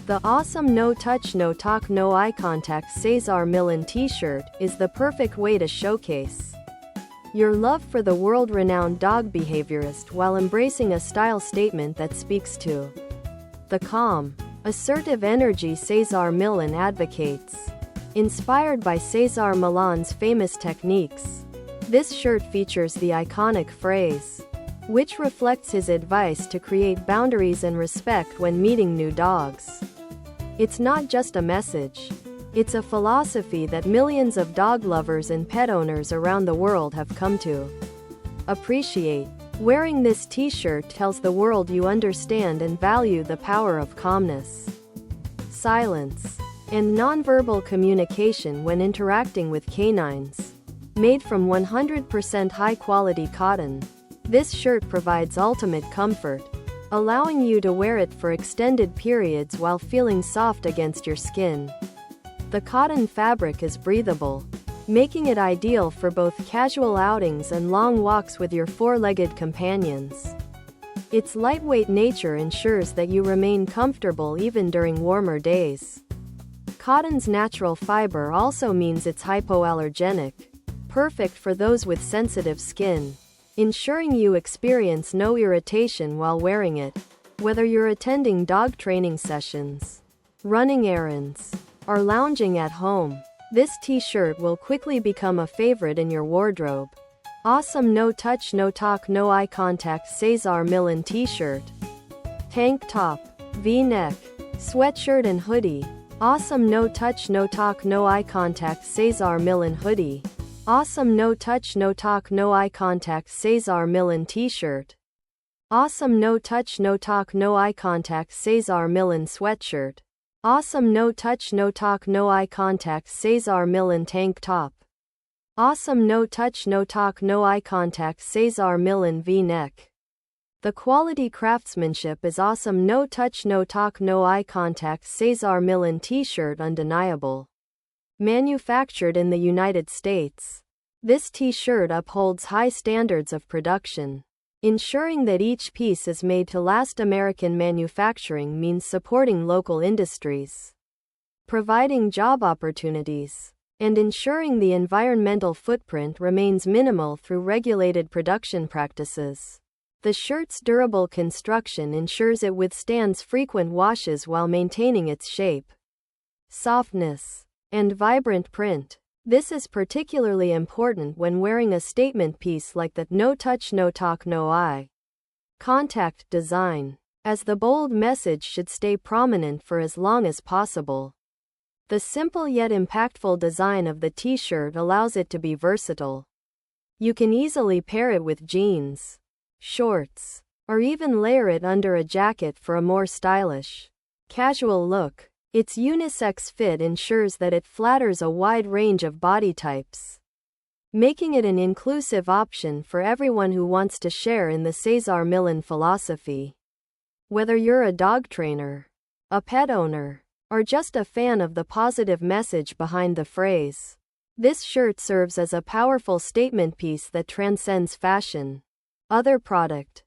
The awesome no touch, no talk, no eye contact Cesar Millan T-Shirt is the perfect way to showcase your love for the world-renowned dog behaviorist while embracing a style statement that speaks to the calm, assertive energy Cesar Millan advocates. Inspired by Cesar Millan's famous techniques, this shirt features the iconic phrase, which reflects his advice to create boundaries and respect when meeting new dogs. It's not just a message. It's a philosophy that millions of dog lovers and pet owners around the world have come to appreciate. Wearing this T-shirt tells the world you understand and value the power of calmness, silence, and nonverbal communication when interacting with canines. Made from 100% high-quality cotton, this shirt provides ultimate comfort, allowing you to wear it for extended periods while feeling soft against your skin. The cotton fabric is breathable, making it ideal for both casual outings and long walks with your four-legged companions. Its lightweight nature ensures that you remain comfortable even during warmer days. Cotton's natural fiber also means it's hypoallergenic, perfect for those with sensitive skin, ensuring you experience no irritation while wearing it. Whether you're attending dog training sessions, running errands, or lounging at home, this T-shirt will quickly become a favorite in your wardrobe. Awesome no touch, no talk, no eye contact Cesar Millan T-shirt. Tank top, V-neck, sweatshirt and hoodie. Awesome no touch, no talk, no eye contact Cesar Millan hoodie. Awesome no touch, no talk, no eye contact Cesar Millan T-shirt. Awesome no touch, no talk, no eye contact Cesar Millan sweatshirt. Awesome no touch, no talk, no eye contact Cesar Millan tank top. Awesome no touch, no talk, no eye contact Cesar Millan V-neck. The quality craftsmanship is awesome no touch, no talk, no eye contact Cesar Millan T-shirt undeniable. Manufactured in the United States, this T-shirt upholds high standards of production. Ensuring that each piece is made to last. American manufacturing means supporting local industries, providing job opportunities, and ensuring the environmental footprint remains minimal through regulated production practices. The shirt's durable construction ensures it withstands frequent washes while maintaining its shape, softness, and vibrant print. This is particularly important when wearing a statement piece like the no touch, no talk, no eye contact design, as the bold message should stay prominent for as long as possible. The simple yet impactful design of the T-shirt allows it to be versatile. You can easily pair it with jeans, shorts, or even layer it under a jacket for a more stylish, casual look. Its unisex fit ensures that it flatters a wide range of body types, making it an inclusive option for everyone who wants to share in the Cesar Millan philosophy. Whether you're a dog trainer, a pet owner, or just a fan of the positive message behind the phrase, this shirt serves as a powerful statement piece that transcends fashion. Other product